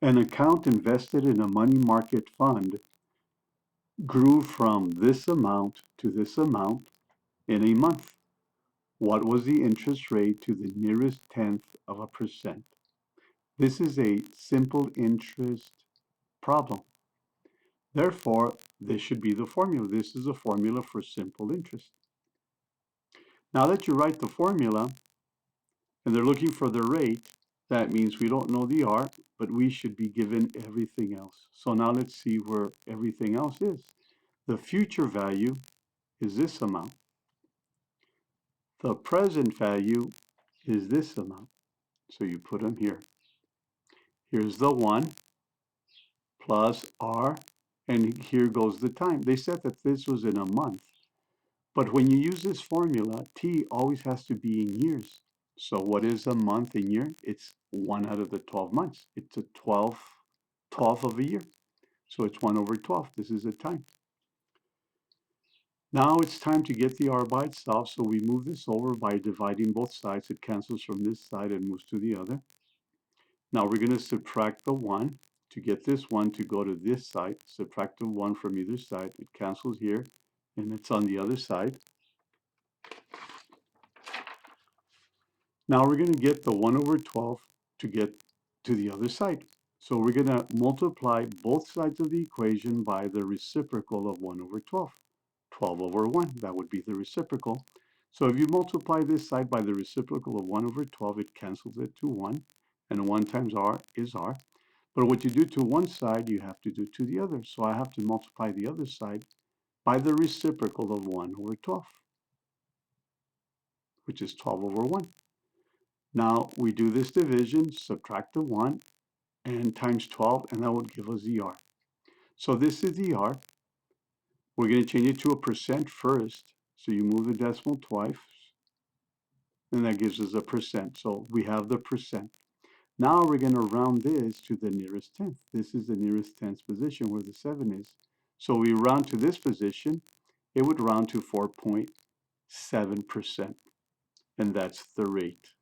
An account invested in a money market fund grew from this amount to this amount in a month. What was the interest rate to the nearest tenth of a percent? This is a simple interest problem. Therefore, this should be the formula. This is a formula for simple interest. Now that you write the formula and they're looking for the rate, that means we don't know the R, but we should be given everything else. So now let's see where everything else is. The future value is this amount. The present value is this amount. So you put them here. Here's the 1 plus R, and here goes the time. They said that this was in a month. But when you use this formula, T always has to be in years. So what is a month in year? It's 1 out of the 12 months. It's a 12th of a year. So it's 1 over 12. This is the time. Now it's time to get the R by itself. So we move this over by dividing both sides. It cancels from this side and moves to the other. Now we're going to subtract the 1 to get this 1 to go to this side. Subtract the 1 from either side. It cancels here and it's on the other side. Now we're going to get the 1 over 12 to get to the other side. So we're going to multiply both sides of the equation by the reciprocal of 1 over 12. 12 over 1, that would be the reciprocal. So if you multiply this side by the reciprocal of 1 over 12, it cancels it to 1. And 1 times R is R. But what you do to one side, you have to do to the other. So I have to multiply the other side by the reciprocal of 1 over 12, which is 12 over 1. Now we do this division, subtract the 1, and times 12, and that would give us the R. So this is the R. We're going to change it to a percent first. So you move the decimal twice, and that gives us a percent. So we have the percent. Now we're going to round this to the nearest tenth. This is the nearest tenth position where the 7 is. So we round to this position. It would round to 4.7%. And that's the rate.